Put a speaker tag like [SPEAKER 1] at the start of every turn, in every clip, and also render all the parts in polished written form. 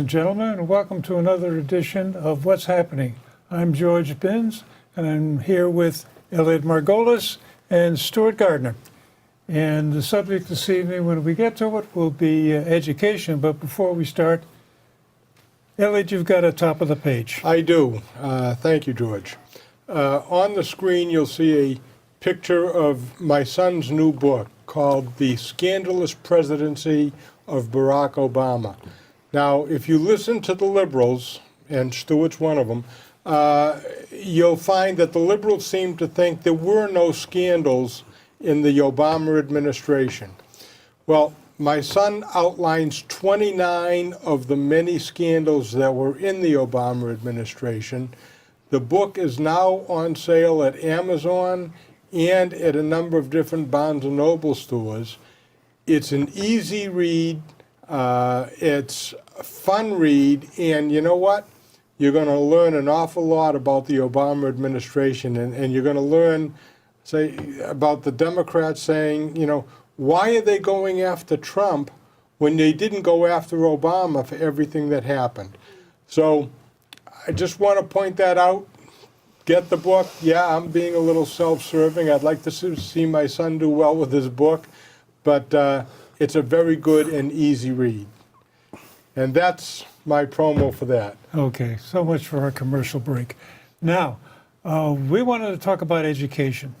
[SPEAKER 1] and gentlemen, and welcome to another edition of What's Happening. I'm George Binns, and I'm here with Elliott Margolis and Stewart Gardner. And the subject this evening, when we get to it, will be education. But before we start, Elliott, you've got a top of the page.
[SPEAKER 2] I do. Thank you, George. On the screen, you'll see a picture of my son's new book called The Scandalous Presidency of Barack Obama. Now, if you listen to the liberals, and Stewart's one of them, you'll find that the liberals seem to think there were no scandals in the Obama administration. Well, my son outlines 29 of the many scandals that were in the Obama administration. The book is now on sale at Amazon and at a number of different Barnes & Noble stores. It's an easy read, it's a fun read, and you know what? You're going to learn an awful lot about the Obama administration, and you're going to learn, say, about the Democrats saying, you know, why are they going after Trump when they didn't go after Obama for everything that happened? So I just want to point that out. Get the book. Yeah, I'm being a little self-serving. I'd like to see my son do well with his book, but it's a very good and easy read. And that's my promo for that.
[SPEAKER 1] Okay, so much for our commercial break. Now, we wanted to talk about education.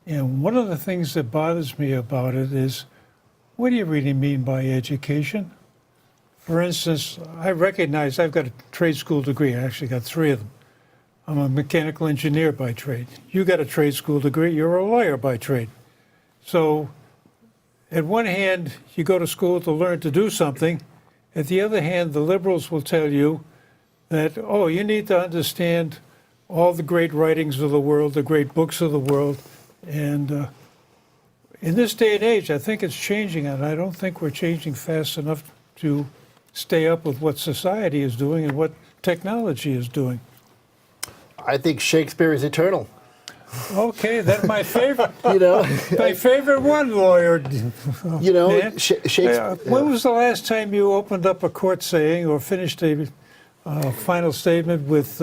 [SPEAKER 1] And one of the things that bothers me about it is, what do you really mean by education? For instance, I recognize I've got a trade school degree. I actually got 3 of them. I'm a mechanical engineer by trade. You got a trade school degree. You're a lawyer by trade. So, at one hand, you go to school to learn to do something. At the other hand, the liberals will tell you that, oh, you need to understand all the great writings of the world, the great books of the world. And in this day and age, I think it's changing, and I don't think we're changing fast enough to stay up with what society is doing and what technology is doing.
[SPEAKER 3] I think Shakespeare is eternal.
[SPEAKER 1] Okay, that's my favorite.
[SPEAKER 3] You know,
[SPEAKER 1] my favorite one, lawyer.
[SPEAKER 3] You know, Shakespeare.
[SPEAKER 1] When was the last time you opened up a court saying or finished a final statement with?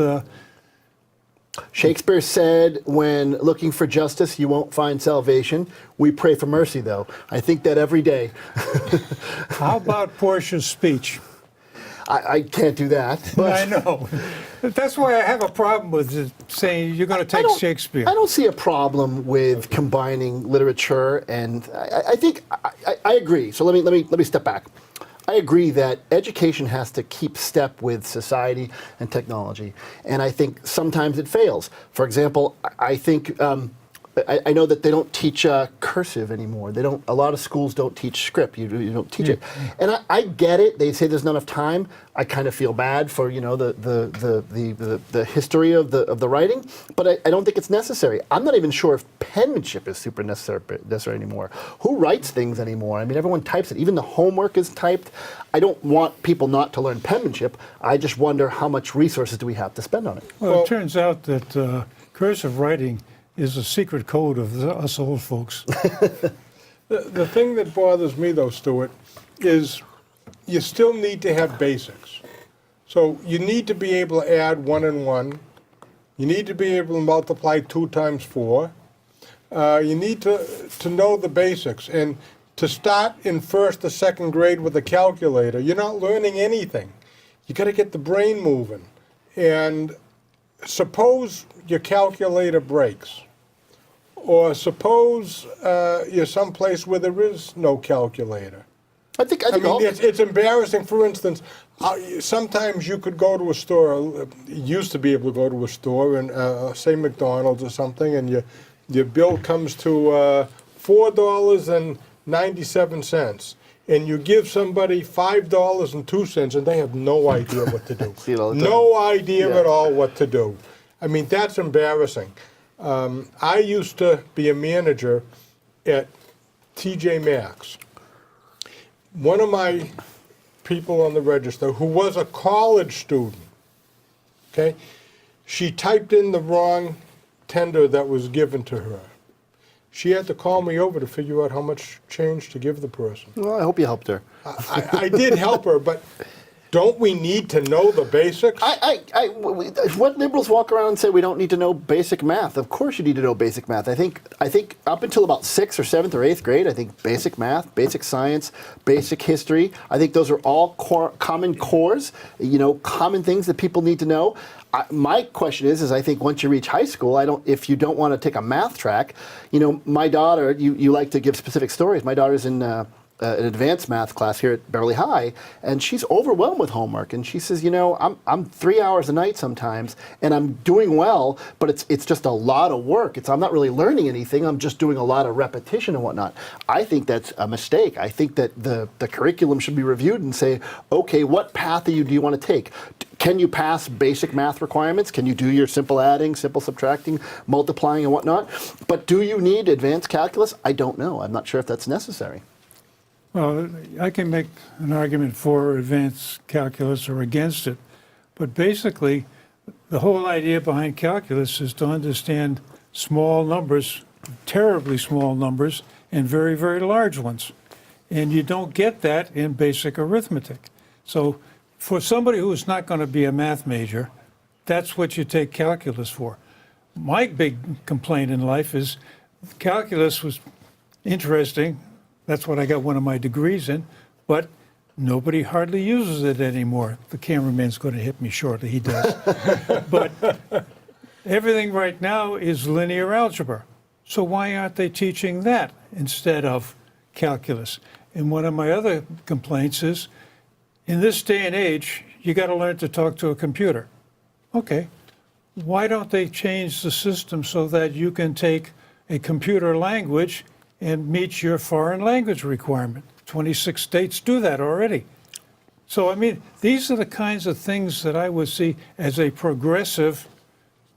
[SPEAKER 3] Shakespeare said, when looking for justice, you won't find salvation. We pray for mercy, though. I think that every day.
[SPEAKER 1] How about Portia's speech?
[SPEAKER 3] I can't do that. But
[SPEAKER 1] I know. That's why I have a problem with it, saying you're going to take Shakespeare.
[SPEAKER 3] I don't see a problem with combining literature, and I think I agree. So let me step back. I agree that education has to keep step with society and technology, and I think sometimes it fails. For example, I think I know that they don't teach cursive anymore. They don't. A lot of schools don't teach script. You don't teach it, and I get it. They say there's not enough time. I kind of feel bad for the history of the writing, but I don't think it's necessary. I'm not even sure if penmanship is super necessary anymore. Who writes things anymore? I mean, everyone types it. Even the homework is typed. I don't want people not to learn penmanship. I just wonder how much resources do we have to spend on it.
[SPEAKER 1] Well, it turns out that cursive writing is a secret code of us old folks.
[SPEAKER 2] The thing that bothers me, though, Stewart, is you still need to have basics. So you need to be able to add 1 and 1. You need to be able to multiply 2 times 4. You need to know the basics. And to start in 1st or 2nd grade with a calculator, you're not learning anything. You got to get the brain moving. And suppose your calculator breaks. Or suppose you're someplace where there is no calculator.
[SPEAKER 3] I think
[SPEAKER 2] it's embarrassing. For instance, sometimes you could go to a store. You used to be able to go to a store and say McDonald's or something, and your bill comes to $4.97, and you give somebody $5.02, and they have no idea what to do. No idea at all what to do. I mean, that's embarrassing. I used to be a manager at TJ Maxx. One of my people on the register, who was a college student, okay, she typed in the wrong tender that was given to her. She had to call me over to figure out how much change to give the person.
[SPEAKER 3] Well, I hope you helped her.
[SPEAKER 2] I did help her, but don't we need to know the basics?
[SPEAKER 3] What liberals walk around and say we don't need to know basic math? Of course you need to know basic math. I think up until about 6th or 7th or 8th grade, I think basic math, basic science, basic history, I think those are all common cores, common things that people need to know. My question is I think once you reach high school, if you don't want to take a math track, my daughter, you like to give specific stories. My daughter's in an advanced math class here at Beverly High, and she's overwhelmed with homework. And she says, I'm 3 hours a night sometimes, and I'm doing well, but it's just a lot of work. I'm not really learning anything. I'm just doing a lot of repetition and whatnot. I think that's a mistake. I think that the curriculum should be reviewed and say, okay, what path do you want to take? Can you pass basic math requirements? Can you do your simple adding, simple subtracting, multiplying, and whatnot? But do you need advanced calculus? I don't know. I'm not sure if that's necessary.
[SPEAKER 1] Well, I can make an argument for advanced calculus or against it, but basically, the whole idea behind calculus is to understand small numbers, terribly small numbers, and very, very large ones. And you don't get that in basic arithmetic. So for somebody who's not going to be a math major, that's what you take calculus for. My big complaint in life is calculus was interesting. That's what I got one of my degrees in, but nobody hardly uses it anymore. The cameraman's going to hit me shortly, he does. But everything right now is linear algebra. So why aren't they teaching that instead of calculus? And one of my other complaints is, in this day and age, you got to learn to talk to a computer. Okay, why don't they change the system so that you can take a computer language and meet your foreign language requirement? 26 states do that already. So, I mean, these are the kinds of things that I would see as a progressive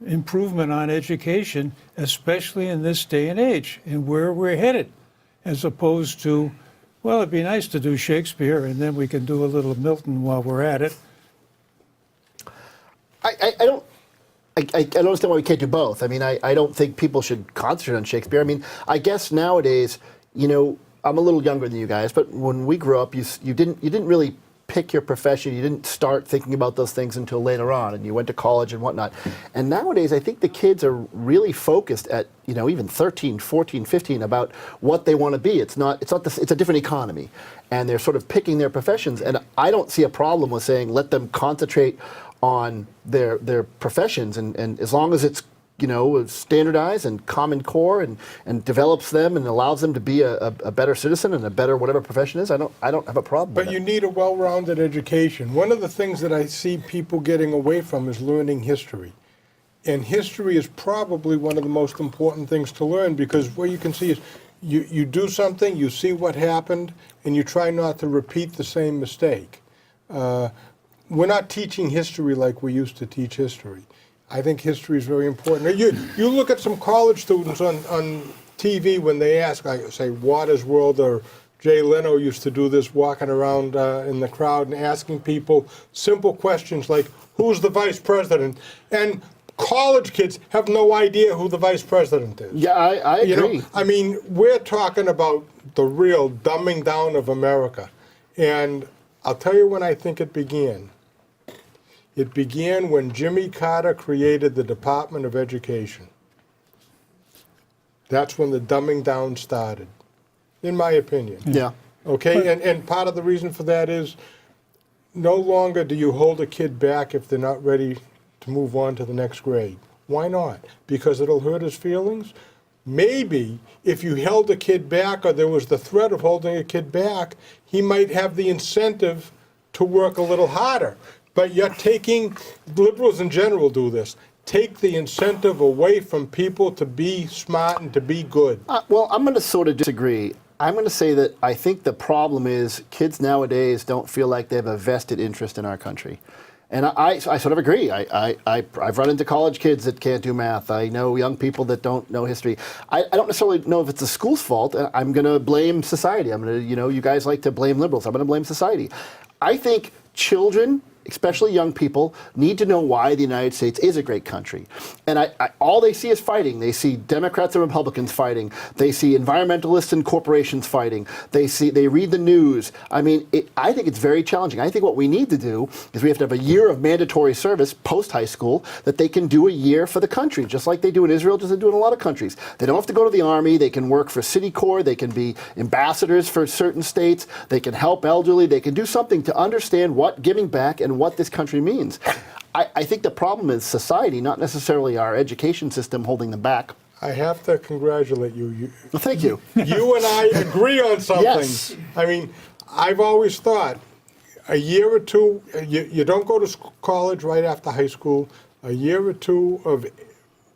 [SPEAKER 1] improvement on education, especially in this day and age and where we're headed, as opposed to, well, it'd be nice to do Shakespeare and then we can do a little Milton while we're at it.
[SPEAKER 3] I don't understand why we can't do both. I mean, I don't think people should concentrate on Shakespeare. I mean, I guess nowadays, I'm a little younger than you guys, but when we grew up, you didn't really pick your profession. You didn't start thinking about those things until later on, and you went to college and whatnot. And nowadays, I think the kids are really focused at, even 13, 14, 15 about what they want to be. It's a different economy, and they're sort of picking their professions. And I don't see a problem with saying let them concentrate on their professions, and as long as it's standardized and common core and develops them and allows them to be a better citizen and a better whatever profession is, I don't have a problem with
[SPEAKER 2] But
[SPEAKER 3] it.
[SPEAKER 2] you need a well-rounded education. One of the things that I see people getting away from is learning history. And history is probably one of the most important things to learn, because what you can see is you do something, you see what happened, and you try not to repeat the same mistake. We're not teaching history like we used to teach history. I think history is very important. Now, you look at some college students on TV when they ask, like, say, Water's World, or Jay Leno used to do this, walking around in the crowd and asking people simple questions like, who's the vice president? And college kids have no idea who the vice president is.
[SPEAKER 3] Yeah, I agree.
[SPEAKER 2] I mean, we're talking about the real dumbing down of America. And I'll tell you when I think it began. It began when Jimmy Carter created the Department of Education. That's when the dumbing down started, in my opinion.
[SPEAKER 3] Yeah.
[SPEAKER 2] Okay, and part of the reason for that is no longer do you hold a kid back if they're not ready to move on to the next grade. Why not? Because it'll hurt his feelings? Maybe if you held a kid back, or there was the threat of holding a kid back, he might have the incentive to work a little harder. But you're taking, liberals in general do this, take the incentive away from people to be smart and to be good.
[SPEAKER 3] Well, I'm going to sort of disagree. I'm going to say that I think the problem is kids nowadays don't feel like they have a vested interest in our country. And I sort of agree. I've run into college kids that can't do math. I know young people that don't know history. I don't necessarily know if it's the school's fault. I'm going to blame society. I'm going to, you guys like to blame liberals. I'm going to blame society. I think children especially young people, need to know why the United States is a great country. And all they see is fighting. They see Democrats and Republicans fighting. They see environmentalists and corporations fighting. They read the news. I mean, I think it's very challenging. I think what we need to do is we have to have a year of mandatory service post-high school that they can do a year for the country, just like they do in Israel, just like they do in a lot of countries. They don't have to go to the army. They can work for City Corps. They can be ambassadors for certain states. They can help elderly. They can do something to understand what giving back and what this country means. I think the problem is society, not necessarily our education system holding them back.
[SPEAKER 2] I have to congratulate you.
[SPEAKER 3] Well, thank you.
[SPEAKER 2] You and I agree on something.
[SPEAKER 3] Yes.
[SPEAKER 2] I mean, I've always thought a year or two, you don't go to college right after high school, a year or two of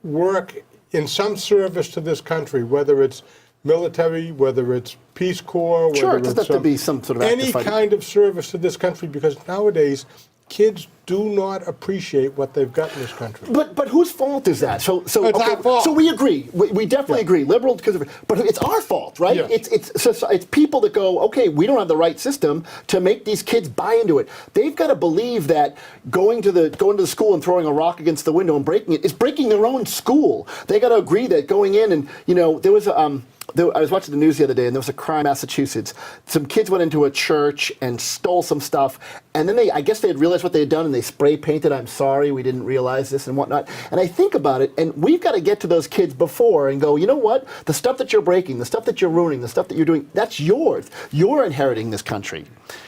[SPEAKER 2] work in some service to this country, whether it's military, whether it's Peace Corps,
[SPEAKER 3] Sure,
[SPEAKER 2] whether
[SPEAKER 3] it doesn't
[SPEAKER 2] it's
[SPEAKER 3] have to be some sort of
[SPEAKER 2] any
[SPEAKER 3] active fighting.
[SPEAKER 2] kind of service to this country, because nowadays kids do not appreciate what they've got in this country.
[SPEAKER 3] But whose fault is that? So
[SPEAKER 2] It's our fault.
[SPEAKER 3] So we agree. We definitely agree. Liberal, but it's our fault, right?
[SPEAKER 2] Yes.
[SPEAKER 3] It's people that go, okay, we don't have the right system to make these kids buy into it. They've got to believe that going to the school and throwing a rock against the window and breaking it is breaking their own school. They got to agree that going in and there was a. I was watching the news the other day, and there was a crime in Massachusetts. Some kids went into a church and stole some stuff, and then I guess they had realized what they had done, and they spray painted, "I'm sorry, we didn't realize this," and whatnot. And I think about it, and we've got to get to those kids before and go, you know what? The stuff that you're breaking, the stuff that you're ruining, the stuff that you're doing, that's yours. You're inheriting this country.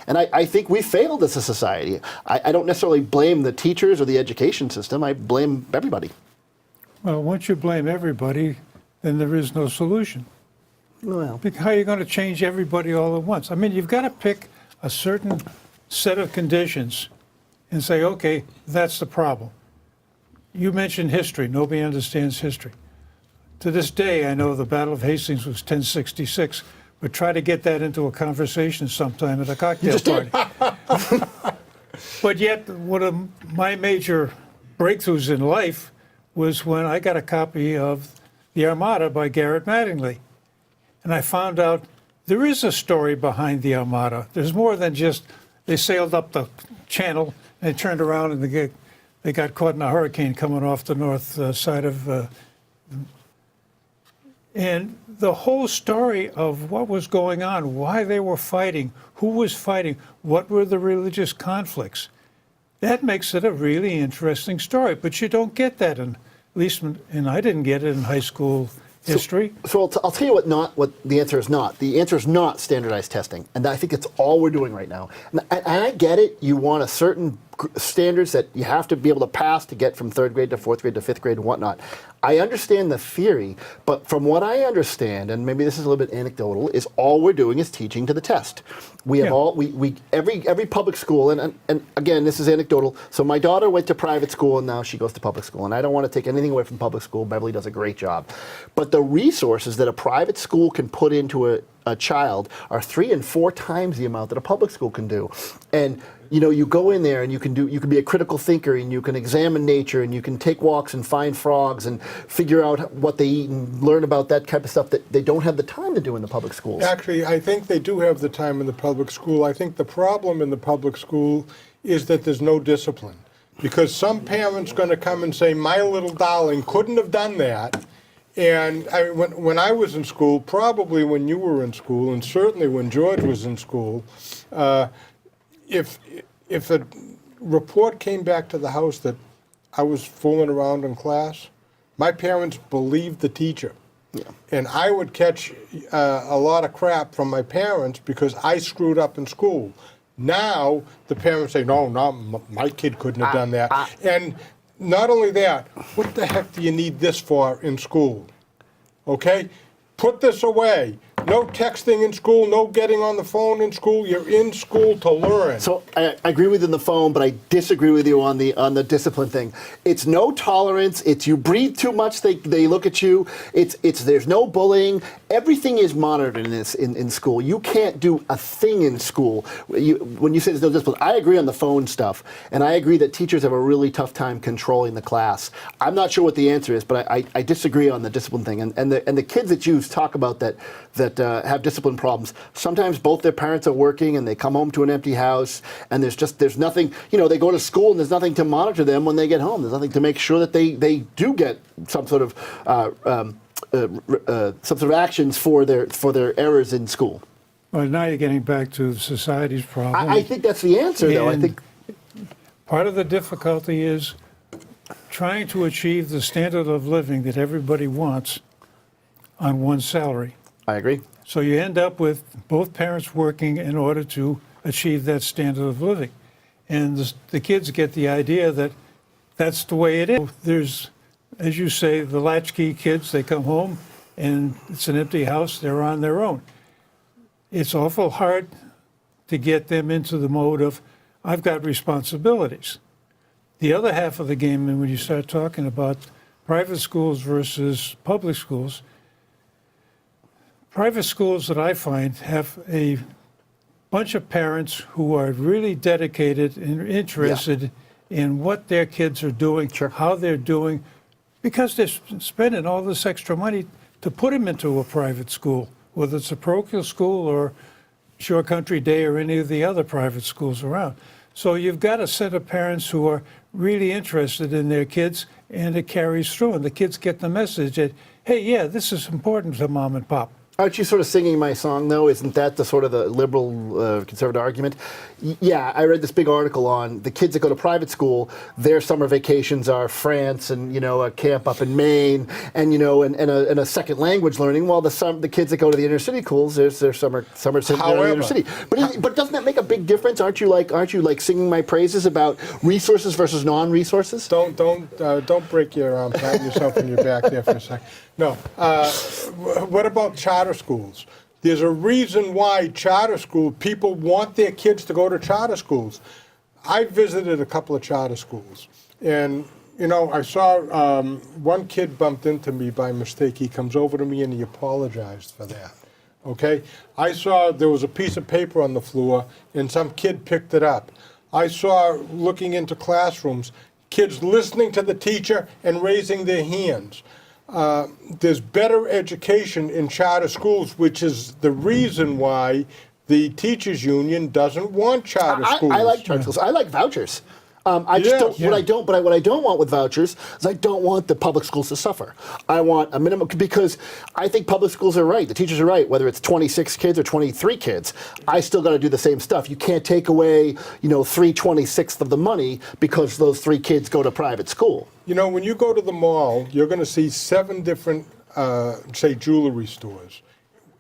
[SPEAKER 3] And I think we failed as a society. I don't necessarily blame the teachers or the education system. I blame everybody.
[SPEAKER 1] Well, once you blame everybody, then there is no solution.
[SPEAKER 3] Well,
[SPEAKER 1] How are you going to change everybody all at once? I mean, you've got to pick a certain set of conditions and say, okay, that's the problem. You mentioned history. Nobody understands history. To this day, I know the Battle of Hastings was 1066, but try to get that into a conversation sometime at a cocktail party. But yet, one of my major breakthroughs in life was when I got a copy of The Armada by Garrett Mattingly. And I found out there is a story behind the Armada. There's more than just they sailed up the channel and they turned around and they got caught in a hurricane coming off the north side of. And the whole story of what was going on, why they were fighting, who was fighting, what were the religious conflicts, that makes it a really interesting story. But you don't get that at least, and I didn't get it in high school history.
[SPEAKER 3] So I'll tell you what the answer is not. The answer is not standardized testing, and I think that's all we're doing right now. And I get it. You want a certain standards that you have to be able to pass to get from third grade to fourth grade to fifth grade and whatnot. I understand the theory, but from what I understand, and maybe this is a little bit anecdotal, is all we're doing is teaching to the test. We have every public school, and again, this is anecdotal. So my daughter went to private school, and now she goes to public school. And I don't want to take anything away from public school. Beverly does a great job, but the resources that a private school can put into a child are 3 and 4 times the amount that a public school can do. And you go in there and you can be a critical thinker, and you can examine nature, and you can take walks and find frogs and figure out what they eat and learn about that type of stuff that they don't have the time to do in the public schools.
[SPEAKER 2] Actually, I think they do have the time in the public school. I think the problem in the public school is that there's no discipline. Because some parent's going to come and say, my little darling couldn't have done that. And when I was in school, probably when you were in school, and certainly when George was in school, if a report came back to the house that I was fooling around in class, my parents believed the teacher. Yeah. And I would catch a lot of crap from my parents because I screwed up in school. Now the parents say, no, my kid couldn't have done that. And not only that, what the heck do you need this for in school? Okay? Put this away. No texting in school, no getting on the phone in school. You're in school to learn.
[SPEAKER 3] So I agree with you on the phone, but I disagree with you on the discipline thing. It's no tolerance. It's you breathe too much, they look at you. It's there's no bullying. Everything is monitored in school. You can't do a thing in school. When you say there's no discipline, I agree on the phone stuff, and I agree that teachers have a really tough time controlling the class. I'm not sure what the answer is, but I disagree on the discipline thing. And the kids that you talk about that that have discipline problems. Sometimes both their parents are working and they come home to an empty house, and there's nothing. They go to school and there's nothing to monitor them when they get home. There's nothing to make sure that they do get some sort of actions for their errors in school.
[SPEAKER 1] Well, now you're getting back to society's problem.
[SPEAKER 3] I think that's the answer, though. I
[SPEAKER 1] And
[SPEAKER 3] think
[SPEAKER 1] part of the difficulty is trying to achieve the standard of living that everybody wants on one salary.
[SPEAKER 3] I agree.
[SPEAKER 1] So you end up with both parents working in order to achieve that standard of living. And the kids get the idea that that's the way it is. There's, as you say, the latchkey kids, they come home and it's an empty house, they're on their own. It's awful hard to get them into the mode of, I've got responsibilities. The other half of the game, and when you start talking about private schools versus public schools that I find have a bunch of parents who are really dedicated and interested in what their kids are doing, how they're doing, because they're spending all this extra money to put them into a private school, whether it's a parochial school or Shore Country Day or any of the other private schools around. So you've got a set of parents who are really interested in their kids, and it carries through, and the kids get the message that, hey, yeah, this is important to mom and pop.
[SPEAKER 3] Aren't you sort of singing my song, though? Isn't that the sort of the liberal conservative argument? Yeah, I read this big article on the kids that go to private school, their summer vacations are France and, a camp up in Maine and, and a second language learning, while the kids that go to the inner city schools, there's their summer in the inner city. But doesn't that make a big difference? Aren't you like singing my praises about resources versus non-resources?
[SPEAKER 2] Don't break your arm, patting yourself in your back there for a second. No. What about charter schools? There's a reason why charter school people want their kids to go to charter schools. I visited a couple of charter schools, and I saw one kid bumped into me by mistake. He comes over to me and he apologized for that. Okay? I saw there was a piece of paper on the floor and some kid picked it up. I saw, looking into classrooms, kids listening to the teacher and raising their hands. There's better education in charter schools, which is the reason why the teachers union doesn't want charter schools.
[SPEAKER 3] I like charter schools. I like vouchers. What I don't want with vouchers is I don't want the public schools to suffer. I want a minimum, because I think public schools are right. The teachers are right. Whether it's 26 kids or 23 kids, I still got to do the same stuff. You can't take away, 3/26 of the money because those 3 kids go to private school.
[SPEAKER 2] When you go to the mall, you're going to see 7 different, say, jewelry stores.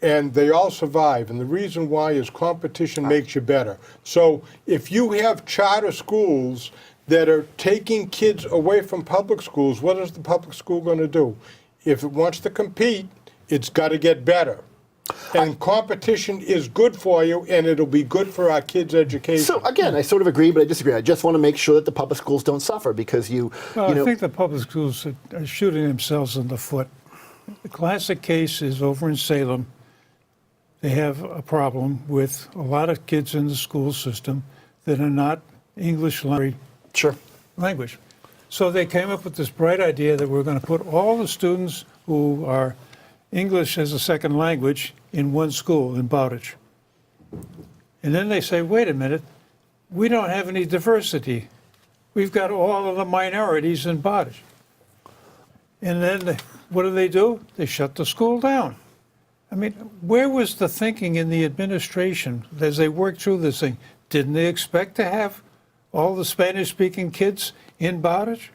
[SPEAKER 2] And they all survive. And the reason why is competition makes you better. So if you have charter schools that are taking kids away from public schools, what is the public school going to do? If it wants to compete, it's got to get better. And competition is good for you, and it'll be good for our kids' education.
[SPEAKER 3] So again, I sort of agree, but I disagree. I just want to make sure that the public schools don't suffer because
[SPEAKER 1] I think the public schools are shooting themselves in the foot. The classic case is over in Salem. They have a problem with a lot of kids in the school system that are not English language. So they came up with this bright idea that we're going to put all the students who are English as a second language in one school in Bowditch. And then they say, wait a minute, we don't have any diversity. We've got all of the minorities in Bowditch. And then what do? They shut the school down. I mean, where was the thinking in the administration as they worked through this thing? Didn't they expect to have all the Spanish-speaking kids in Bowditch?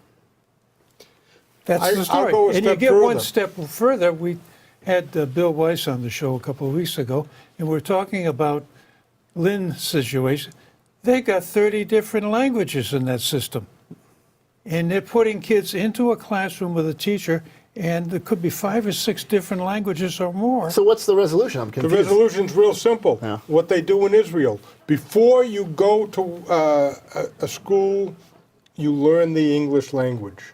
[SPEAKER 1] That's the story. And you get one step further. We had Bill Weiss on the show a couple of weeks ago, and we're talking about Lynn's situation. They got 30 different languages in that system. And they're putting kids into a classroom with a teacher, and there could be 5 or 6 different languages or more.
[SPEAKER 3] So what's the resolution? I'm confused.
[SPEAKER 2] The resolution's real simple.
[SPEAKER 3] Yeah.
[SPEAKER 2] What they do in Israel, before you go to a school, you learn the English language.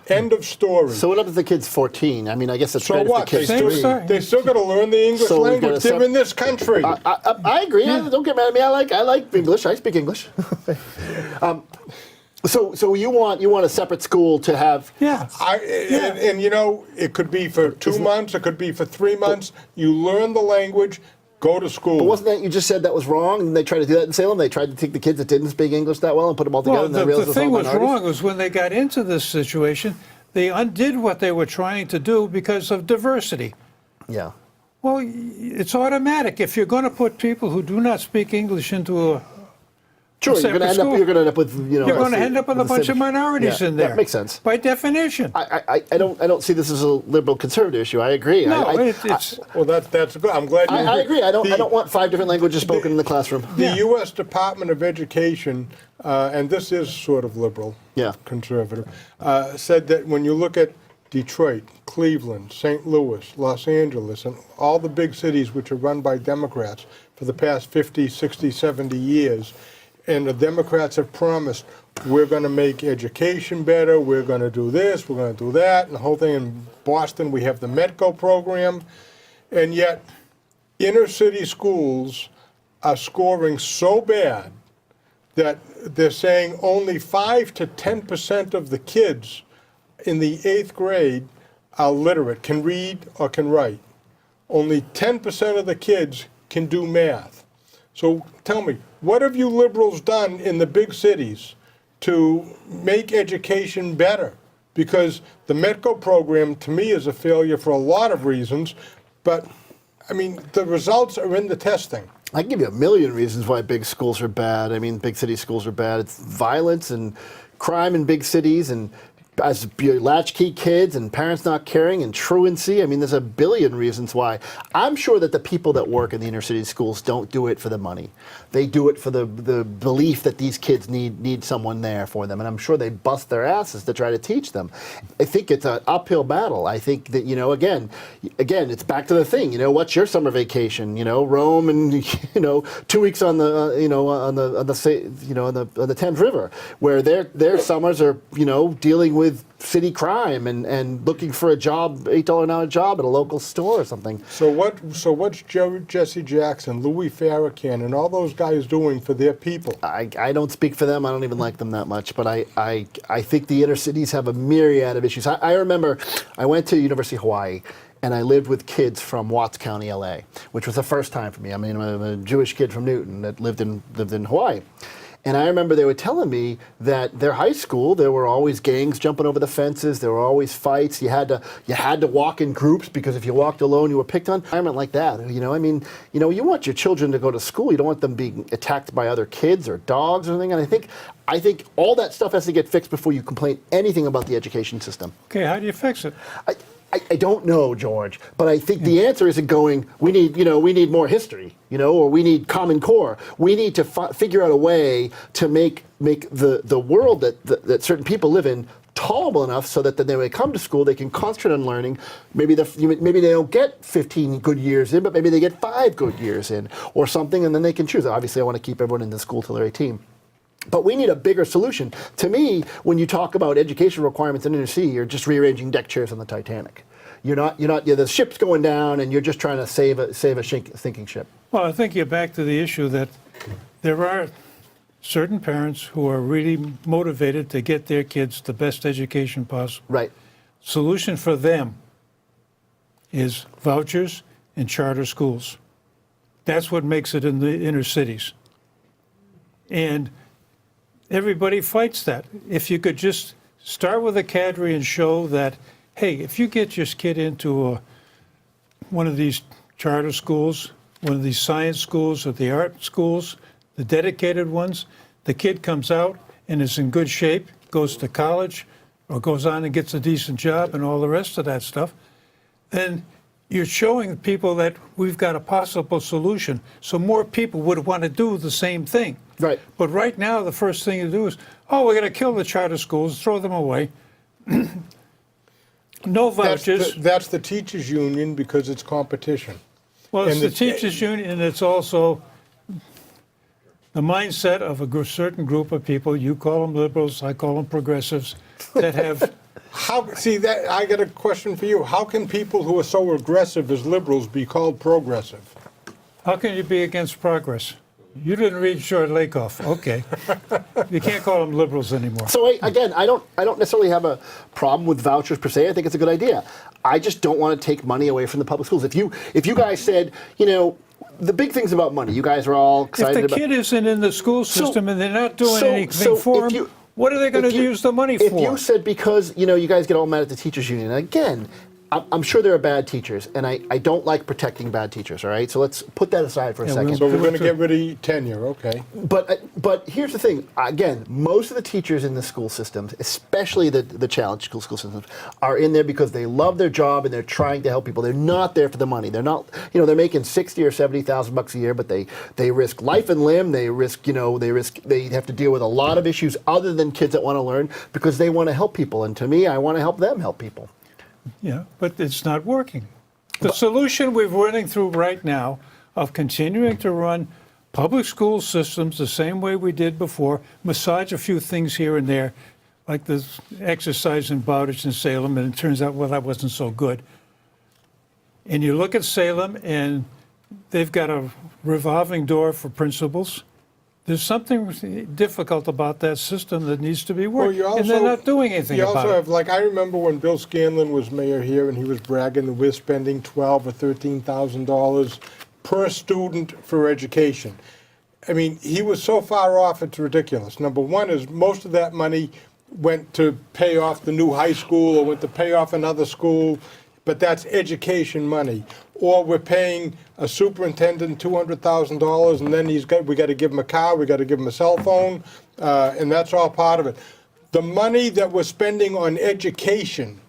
[SPEAKER 2] End of story.
[SPEAKER 3] So what happens to the kid's 14? I mean, I guess it's
[SPEAKER 2] so
[SPEAKER 3] great
[SPEAKER 2] what?
[SPEAKER 3] if the kid's 3.
[SPEAKER 2] They still got to learn the English language. They're in this country.
[SPEAKER 3] I agree. Don't get mad at me. I like English. I speak English. So you want a separate school to have?
[SPEAKER 1] Yeah.
[SPEAKER 2] And you know, it could be for 2 months, it could be for 3 months. You learn the language, go to school.
[SPEAKER 3] But wasn't that you just said that was wrong? And they tried to do that in Salem. They tried to take the kids that didn't speak English that well and put them all together.
[SPEAKER 1] Well,
[SPEAKER 3] and they realized
[SPEAKER 1] the
[SPEAKER 3] it was all
[SPEAKER 1] thing was
[SPEAKER 3] minorities?
[SPEAKER 1] wrong was when they got into this situation, they undid what they were trying to do because of diversity.
[SPEAKER 3] Yeah.
[SPEAKER 1] Well, it's automatic. If you're going to put people who do not speak English into a
[SPEAKER 3] Sure, you're going to end up with
[SPEAKER 1] you're going to end up with a bunch of minorities in there.
[SPEAKER 3] That makes sense.
[SPEAKER 1] By definition.
[SPEAKER 3] I don't see this as a liberal conservative issue. I agree.
[SPEAKER 1] No, it's
[SPEAKER 2] Well, that's good. I'm glad you
[SPEAKER 3] I agree. I don't want 5 different languages spoken in the classroom.
[SPEAKER 2] The U.S. Department of Education, and this is sort of liberal, conservative, said that when you look at Detroit, Cleveland, St. Louis, Los Angeles, and all the big cities which are run by Democrats for the past 50, 60, 70 years, and the Democrats have promised, we're going to make education better, we're going to do this, we're going to do that, and the whole thing. In Boston, we have the Medco program, and yet inner city schools are scoring so bad that they're saying only 5 to 10% of the kids in the 8th grade are literate, can read or can write. Only 10% of the kids can do math. So tell me, what have you liberals done in the big cities to make education better? Because the Medco program, to me, is a failure for a lot of reasons, but, I mean, the results are in the testing.
[SPEAKER 3] I can give you a million reasons why big schools are bad. I mean, big city schools are bad. It's violence and crime in big cities, and as latchkey kids and parents not caring and truancy. I mean, there's a billion reasons why. I'm sure that the people that work in the inner city schools don't do it for the money. They do it for the belief that these kids need someone there for them. And I'm sure they bust their asses to try to teach them. I think it's an uphill battle. I think that, you know, again, it's back to the thing. You know, what's your summer vacation? You know, Rome and, you know, 2 weeks on the, you know, on the Thames River, where their summers are, you know, dealing with city crime and looking for a job, $8 an hour job at a local store or something.
[SPEAKER 2] So what's Jesse Jackson, Louis Farrakhan, and all those guys doing for their people?
[SPEAKER 3] I don't speak for them. I don't even like them that much. But I think the inner cities have a myriad of issues. I remember I went to University of Hawaii, and I lived with kids from Watts County, LA, which was the first time for me. I mean, I'm a Jewish kid from Newton that lived in Hawaii. And I remember they were telling me that their high school, there were always gangs jumping over the fences. There were always fights. You had to walk in groups, because if you walked alone, you were picked on. Environment like that, you know. I mean, you know, you want your children to go to school. You don't want them being attacked by other kids or dogs or anything. And I think all that stuff has to get fixed before you complain anything about the education system.
[SPEAKER 1] Okay, how do you fix it?
[SPEAKER 3] I don't know, George, but I think the answer isn't going, we need more history, you know, or we need Common Core. We need to figure out a way to make the world that certain people live in tolerable enough so that then when they come to school, they can concentrate on learning. Maybe they don't get 15 good years in, but maybe they get 5 good years in or something, and then they can choose. Obviously, I want to keep everyone in the school till they're 18. But we need a bigger solution. To me, when you talk about education requirements in inner city, you're just rearranging deck chairs on the Titanic. The ship's going down, and you're just trying to save a sinking ship.
[SPEAKER 1] Well, I think you're back to the issue that there are certain parents who are really motivated to get their kids the best education possible.
[SPEAKER 3] Right.
[SPEAKER 1] Solution for them is vouchers and charter schools. That's what makes it in the inner cities. And everybody fights that. If you could just start with a cadre and show that, hey, if you get your kid into one of these charter schools, one of these science schools or the art schools, the dedicated ones, the kid comes out and is in good shape, goes to college or goes on and gets a decent job and all the rest of that stuff, then you're showing people that we've got a possible solution. So more people would want to do the same thing.
[SPEAKER 3] Right.
[SPEAKER 1] But right now, the first thing to do is, we're going to kill the charter schools, throw them away. No vouchers.
[SPEAKER 2] That's the teachers' union, because it's competition.
[SPEAKER 1] Well, it's
[SPEAKER 2] and
[SPEAKER 1] the teachers' union, and it's also the mindset of a certain group of people. You call them liberals, I call them progressives, that have...
[SPEAKER 2] I got a question for you. How can people who are so aggressive as liberals be called progressive?
[SPEAKER 1] How can you be against progress? You didn't read Short Lakoff. Okay. You can't call them liberals anymore.
[SPEAKER 3] So again, I don't necessarily have a problem with vouchers per se. I think it's a good idea. I just don't want to take money away from the public schools. If you guys said, the big things about money, you guys are all excited
[SPEAKER 1] If the
[SPEAKER 3] about.
[SPEAKER 1] kid isn't in the school system and they're not doing anything for
[SPEAKER 3] if
[SPEAKER 1] him, what are they going to use the money
[SPEAKER 3] If
[SPEAKER 1] for?
[SPEAKER 3] you said because you guys get all mad at the teachers union, again, I'm sure there are bad teachers, and I don't like protecting bad teachers. All right, so let's put that aside for a second.
[SPEAKER 2] So we're going to get rid of tenure, okay?
[SPEAKER 3] But here's the thing. Again, most of the teachers in the school systems, especially the challenge school systems, are in there because they love their job and they're trying to help people. They're not there for the money. They're not. They're making $60,000 or $70,000 a year, but they risk life and limb. They have to deal with a lot of issues other than kids that want to learn because they want to help people. And to me, I want to help them help people.
[SPEAKER 1] Yeah, but it's not working. The solution we're running through right now of continuing to run public school systems the same way we did before, massage a few things here and there, like the exercise in Bowditch and Salem, and it turns out, well, that wasn't so good. And you look at Salem, and they've got a revolving door for principals. There's something difficult about that system that needs to be worked, and they're not doing anything about it.
[SPEAKER 2] You also have, I remember when Bill Scanlon was mayor here, and he was bragging that we're spending $12,000 or $13,000 per student for education. I mean, he was so far off, it's ridiculous. Number one is most of that money went to pay off the new high school or went to pay off another school, but that's education money. Or we're paying a superintendent $200,000, and then we got to give him a car, we got to give him a cell phone, and that's all part of it. The money that we're spending on education,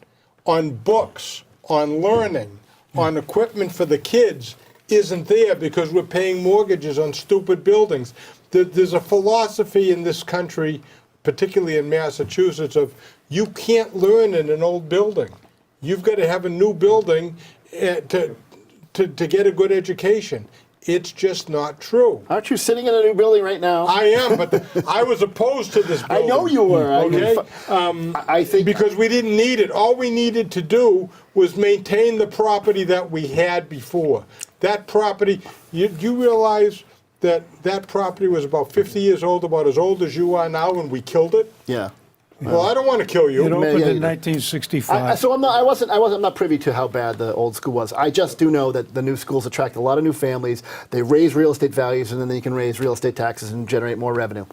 [SPEAKER 2] on books, on learning, on equipment for the kids isn't there because we're paying mortgages on stupid buildings. There's a philosophy in this country, particularly in Massachusetts, of you can't learn in an old building. You've got to have a new building to get a good education. It's just not true.
[SPEAKER 3] Aren't you sitting in a new building right now?
[SPEAKER 2] I am, but I was opposed to this building.
[SPEAKER 3] I know you were.
[SPEAKER 2] Okay?
[SPEAKER 3] I think
[SPEAKER 2] because we didn't need it. All we needed to do was maintain the property that we had before. That property, you realize that property was about 50 years old, about as old as you are now, and we killed it?
[SPEAKER 3] Yeah.
[SPEAKER 2] Well, I don't want to kill you.
[SPEAKER 1] It opened in
[SPEAKER 3] you
[SPEAKER 1] 1965.
[SPEAKER 3] So I'm not privy to how bad the old school was. I just do know that the new schools attract a lot of new families. They raise real estate values, and then you can raise real estate taxes and generate more revenue.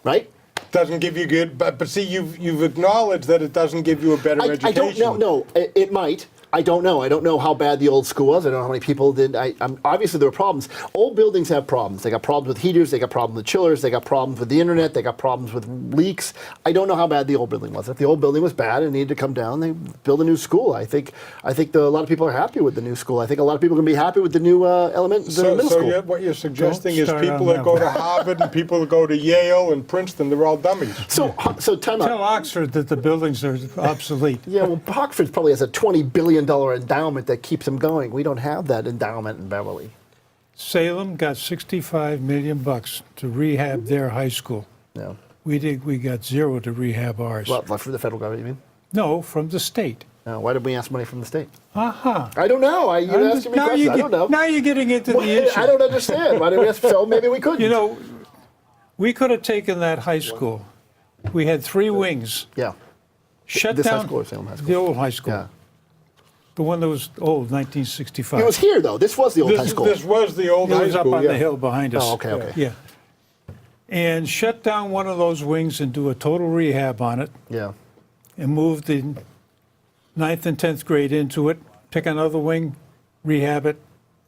[SPEAKER 3] Right?
[SPEAKER 2] Doesn't give you good, but see, you've acknowledged that it doesn't give you a better education.
[SPEAKER 3] I don't know. No, it might. I don't know. I don't know how bad the old school was. I don't know how many people did. Obviously, there were problems. Old buildings have problems. They got problems with heaters. They got problems with chillers. They got problems with the internet. They got problems with leaks. I don't know how bad the old building was. If the old building was bad and needed to come down, they build a new school. I think a lot of people are happy with the new school. I think a lot of people are going to be happy with the new middle school.
[SPEAKER 2] So what you're suggesting is people that go to Harvard and people that go to Yale and Princeton, they're all dummies.
[SPEAKER 3] So time out.
[SPEAKER 1] Tell Oxford that the buildings are obsolete.
[SPEAKER 3] Yeah, well, Oxford probably has a $20 billion endowment that keeps them going. We don't have that endowment in Beverly.
[SPEAKER 1] Salem got $65 million to rehab their high school.
[SPEAKER 3] No.
[SPEAKER 1] We got zero to rehab ours.
[SPEAKER 3] What, for the federal government, you mean?
[SPEAKER 1] No, from the state.
[SPEAKER 3] No, why did we ask money from the state?
[SPEAKER 1] Uh-huh.
[SPEAKER 3] I don't know. You're asking me questions. I don't know.
[SPEAKER 1] Now you're getting into the issue.
[SPEAKER 3] I don't understand. Why did we ask? So maybe we couldn't.
[SPEAKER 1] We could have taken that high school. We had 3 wings.
[SPEAKER 3] Yeah.
[SPEAKER 1] Shut
[SPEAKER 3] This
[SPEAKER 1] down
[SPEAKER 3] high school or Salem High School?
[SPEAKER 1] the old high school.
[SPEAKER 3] Yeah.
[SPEAKER 1] The one that was old, 1965.
[SPEAKER 3] It was here, though. This was the old high school.
[SPEAKER 2] This was the old
[SPEAKER 1] It
[SPEAKER 2] high
[SPEAKER 1] was
[SPEAKER 2] school,
[SPEAKER 1] up on
[SPEAKER 2] yeah.
[SPEAKER 1] the hill behind us.
[SPEAKER 3] Oh, okay.
[SPEAKER 1] Yeah. And shut down one of those wings and do a total rehab on it
[SPEAKER 3] Yeah.
[SPEAKER 1] and move the 9th and 10th grade into it, pick another wing, rehab it,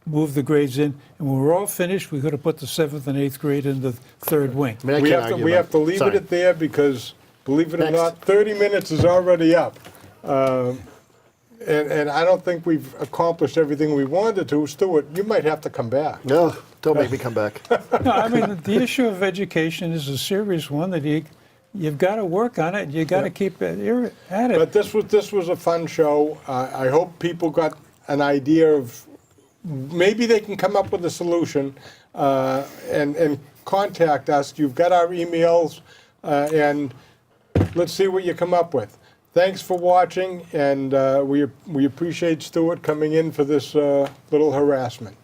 [SPEAKER 1] move the grades in. And when we're all finished, we could have put the 7th and 8th grade in the 3rd wing.
[SPEAKER 3] I mean, I
[SPEAKER 2] We
[SPEAKER 3] can't
[SPEAKER 2] have to,
[SPEAKER 3] argue
[SPEAKER 2] we
[SPEAKER 3] about
[SPEAKER 2] have to leave
[SPEAKER 3] Sorry.
[SPEAKER 2] it at there because, believe it or
[SPEAKER 3] Next.
[SPEAKER 2] not, 30 minutes is already up. And I don't think we've accomplished everything we wanted to. Stewart, you might have to come back.
[SPEAKER 3] No, don't make me come back.
[SPEAKER 1] No, I mean, the issue of education is a serious one that you've got to work on it. And you got to keep at it.
[SPEAKER 2] But this was a fun show. I hope people got an idea of maybe they can come up with a solution and contact us. You've got our emails, and let's see what you come up with. Thanks for watching, and we appreciate Stewart coming in for this little harassment.